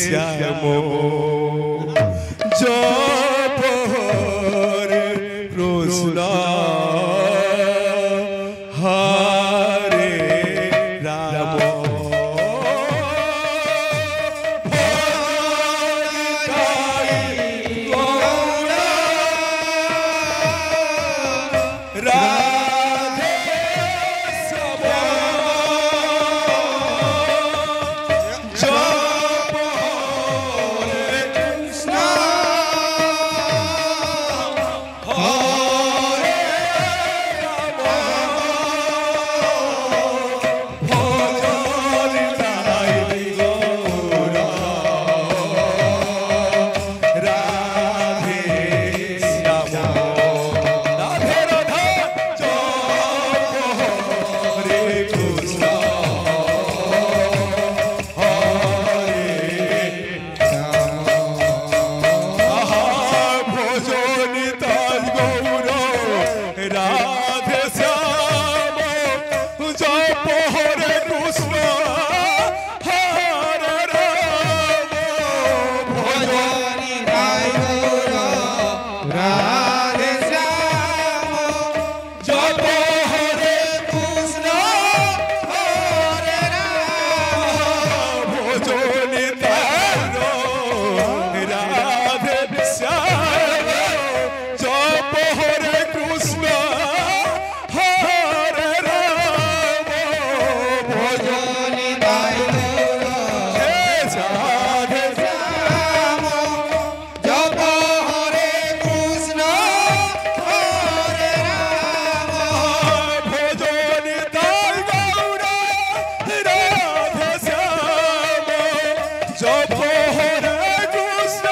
শ্যাম জপ হরে কৃষ্ণ হরে রাম রাধে শ্যাম জপ হরে কৃষ্ণ হরে রাম ভজন তাই গৌর রাধে শ্যাম রাধে রাধা জপ হরে কৃষ্ণ হরে আহা ভজন তাই গৌর রাধে শ্যাম জপ হরে কৃষ্ণ হরে রাম ভজন জপ হরে কৃষ্ণ হরে রাম ভজন তার রাধে শ্যাম জপ হরে কৃষ্ণ হরে রাম ভজন হে রাধে শ্যাম জপ হরে কৃষ্ণ হরে রাম ভজন তাই গৌর রাধে শ্যাম জপ হরে কৃষ্ণ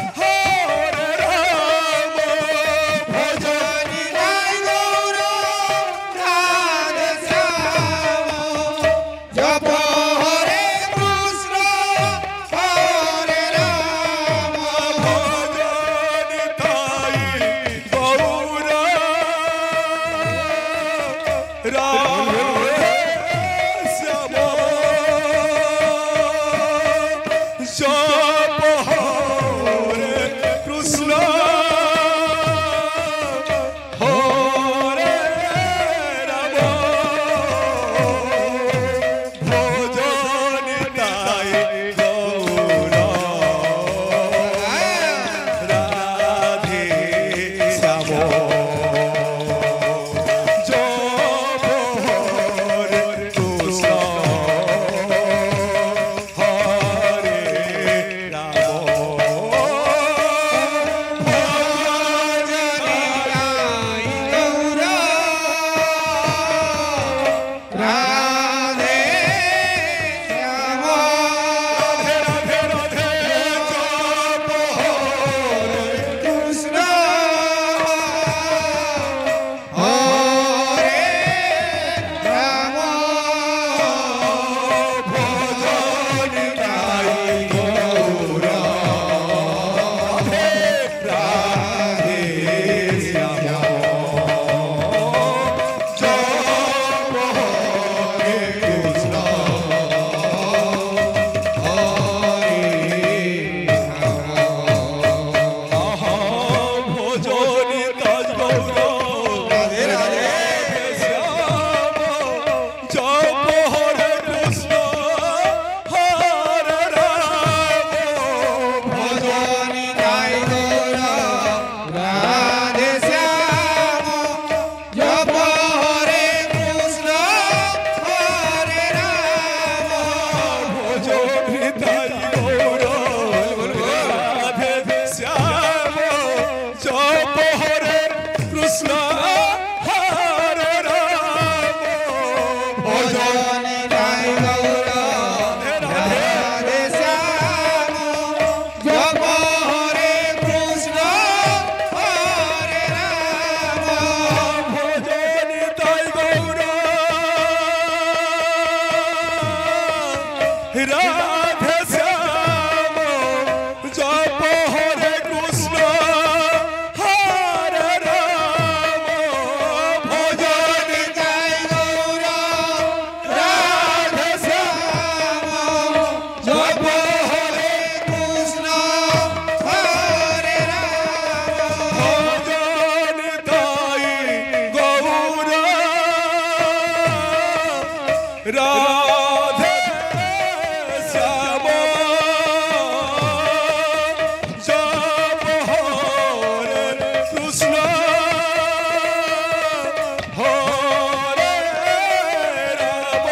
হরে রাম ভজন তাই গৌর রাধে শ্যাম জপ হরে কৃষ্ণ হরে রাম ভজন তাই গৌর রাধে শ্যাম জপ হরে কৃষ্ণ হরে রাম ভজন তাই গৌর রাধে শ্যাম জপ হরে কৃষ্ণ হরে রাম রাধে রাধে রাধে জপ হরে কৃষ্ণ ভজন তাই গৌর রাধে রাধে শ্যাম জপ হরে কৃষ্ণ আহা ভজন তাই গৌর রাধে শ্যাম জপ হরে কৃষ্ণ হরে রাম ভজন তাই গৌর রাধে শ্যাম জপ হরে কৃষ্ণ হরে রাম ভজন তাই গৌর রাধে শ্যাম জপ হরে কৃষ্ণ হরে রাম ভজন তাই গৌর রাধে শ্যাম জপ হরে কৃষ্ণ হরে রাম ভজন তাই গৌর রাধে শ্যাম জপ হরে কৃষ্ণ হরে রাম ভজন তাই গৌর রাধে শ্যাম জপ হরে राधे श्याम जप हरे कृष्ण हरे राम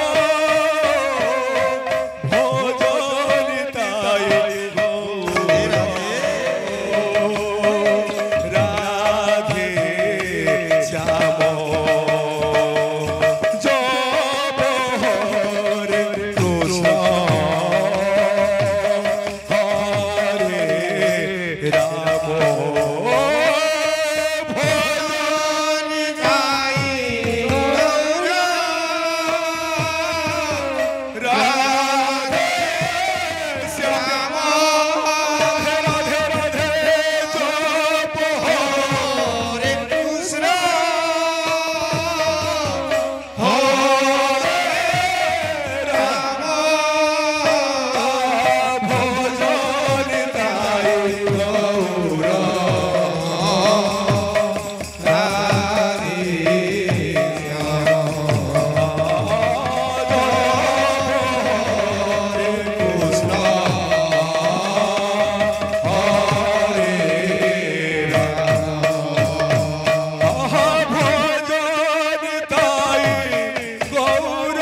भजन ताई राधे श्याम जप हरे कृष्ण हरे राम भजन ताई राधे श्याम राधे राधे जप हरे कृष्ण हरे राम भजन ताई गौर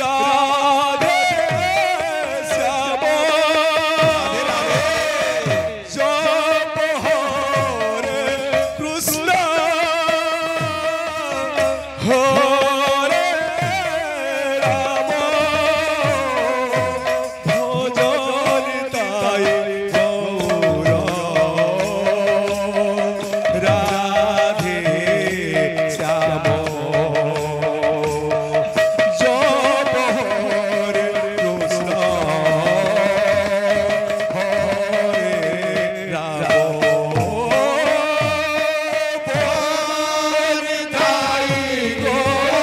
राधे श्याम जप हरे कृष्ण हरे राम भजन ताई गौर राधे श्याम जप हरे कृष्ण हरे राम भजन ताई गौर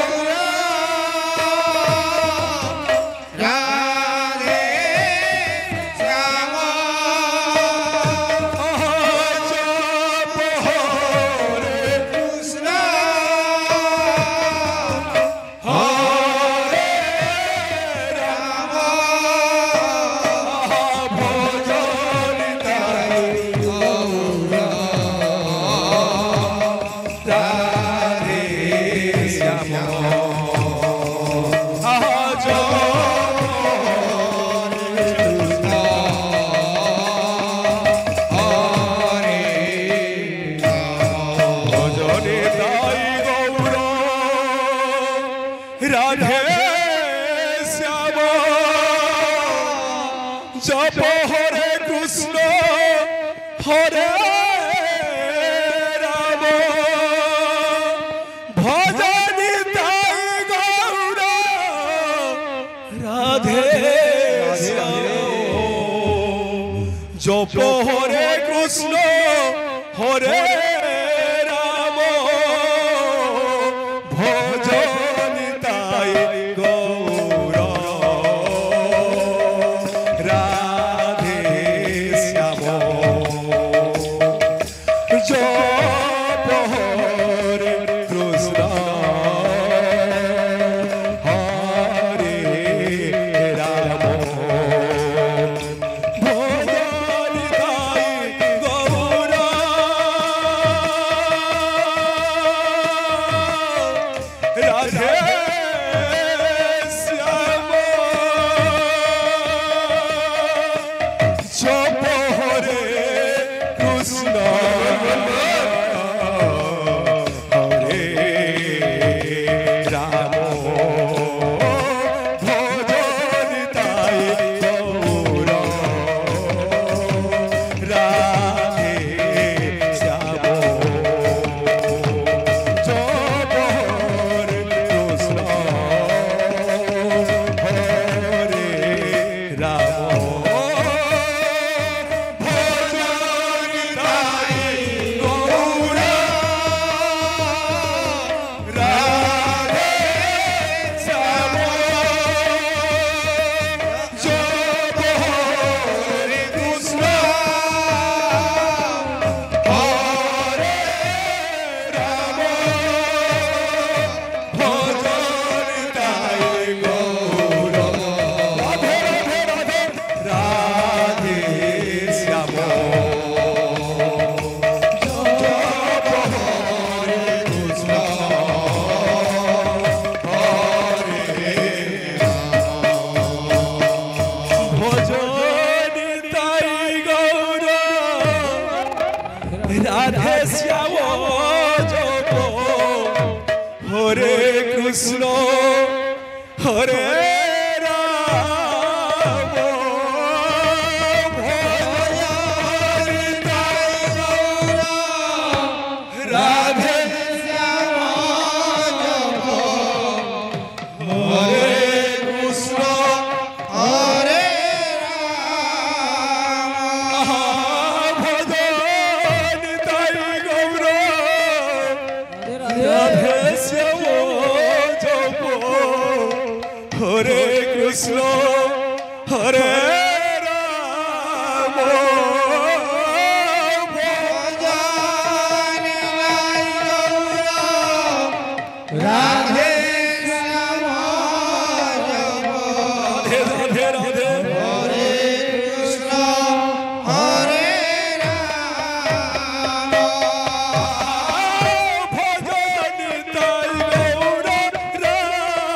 राधे श्याम जप हरे कृष्ण हरे राम भजन ताई गौर राधे श्याम राधे श्याम जप हरे कृष्ण हरे राम भजन ताई गौर राधे श्याम जप हरे कृष्ण हरे राम भजन ताई गौर राधे श्याम जप हरे कृष्ण हरे राम भजन ताई হরে কৃষ্ণ হরে Hare Krishna, Hare Rama, Radhe Shama, Radhe Radhe Radhe, Hare Krishna, Hare Rama, Bhajan Tai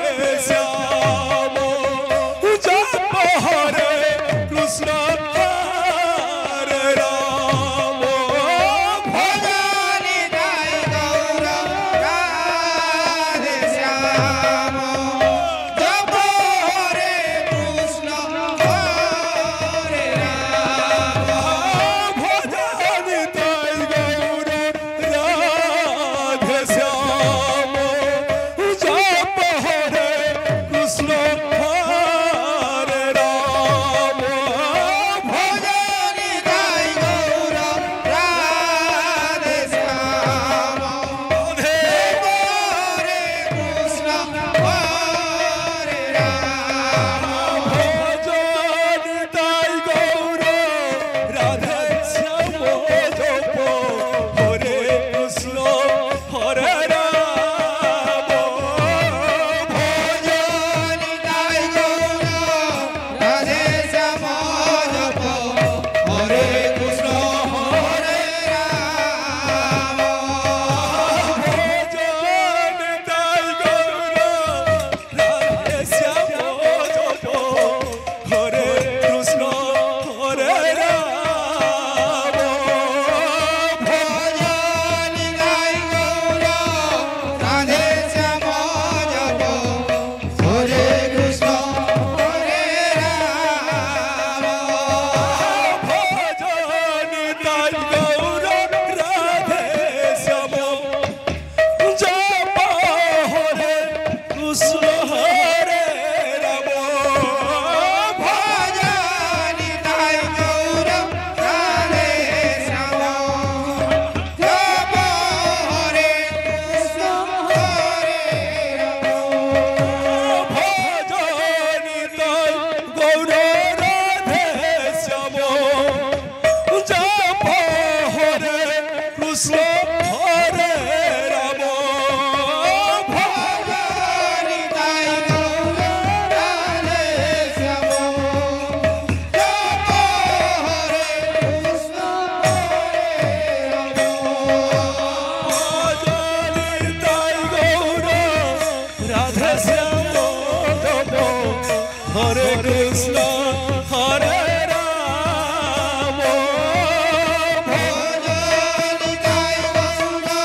Gaura, Radhe Shama, Japa Hare Krishna, Hare Rama, Bhajan Tai Gaura, Radhe Shama, Japa Hare Krishna, Hare Rama, Bhajan Tai Gaura, Radhe Shama, Japa Hare Krishna, Hare Rama, Bhajan Tai Gaura, Radhe Shama, Hare Krishna, Hare Rama, Bhajan Tai Gaura, Radhe Shama, Japa Hare Krishna, Hare Rama, Bhajan Tai Gaura, Radhe Shama, Japa Hare Krishna, Hare Rama, Bhajan Tai Gaura, Radhe Shama, Japa Hare Krishna, Hare Rama, Bhajan Tai Gaura, Radhe Shama, Japa Hare Krishna, Hare Rama, Bhajan Tai Gaura, Radhe Shama, Japa Hare Krishna, Hare Rama, Bhajan Tai Gaura, Radhe Shama, Japa Hare Krishna, Hare Rama, Bhajan Tai Gaura,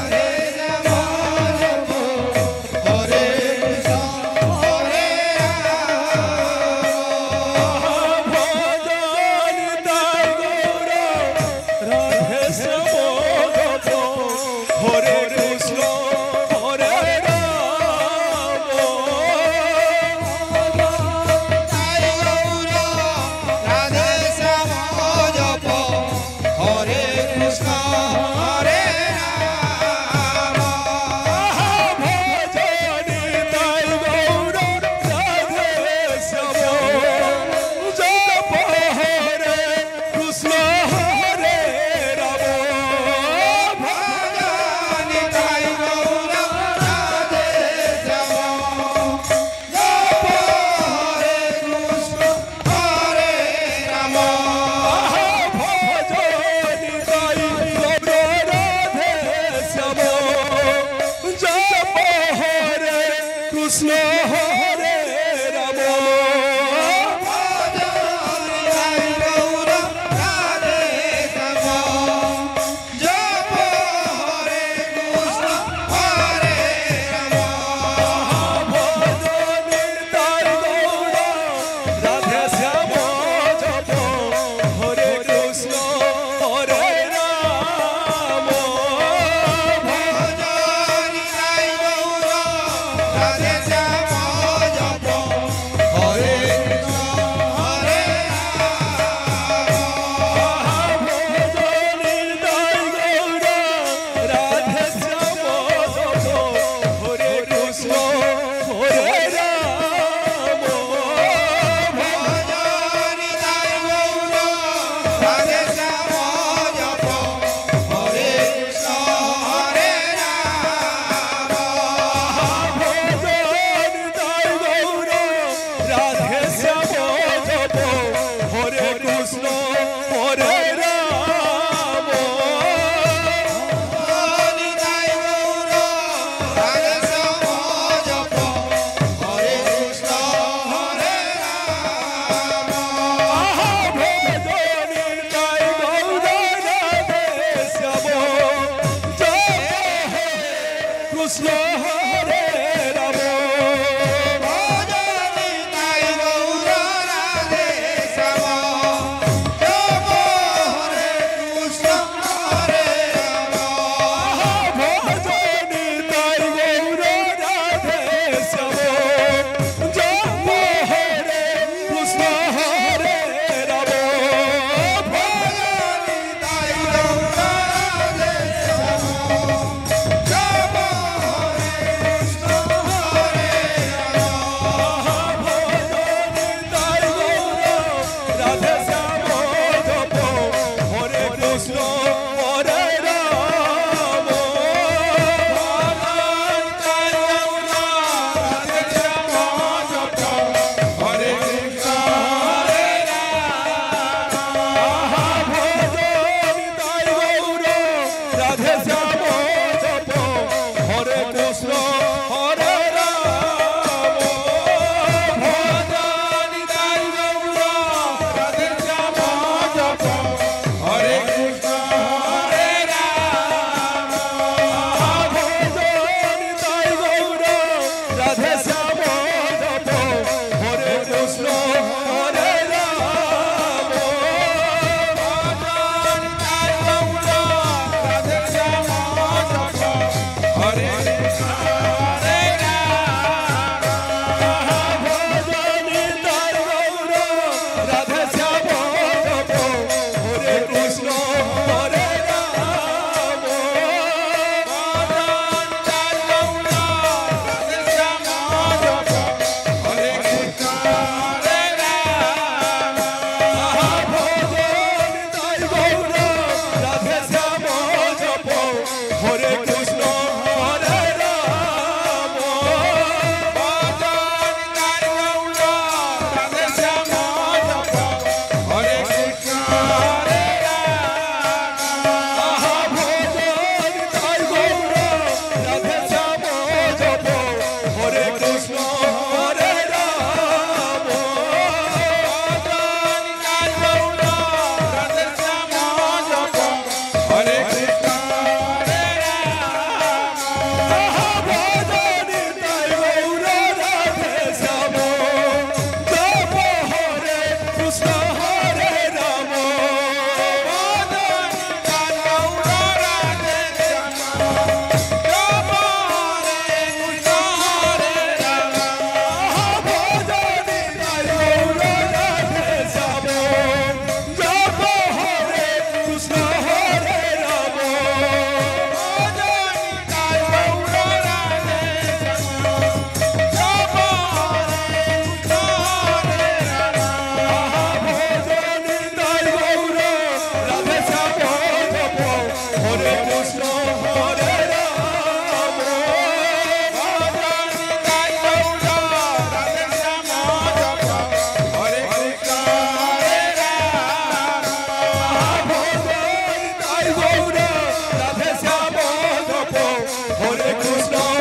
Radhe Shama, Japa Hare Krishna, Hare Rama, Bhajan Tai Gaura, Radhe Shama, Japa Hare Krishna, Hare Krishna, Hare Rama, Bhajan Tai Gaura, Radhe Shama, Japa Hare Krishna, Hare Rama, Bhajan Tai Gaura, Radhe Shama, Japa Hare Krishna, Hare Krishna, Hare Rama, Bhajan Tai Gaura, Radhe Shama, Japa Hare Krishna, Hare Krishna হরে Ram Hare Krishna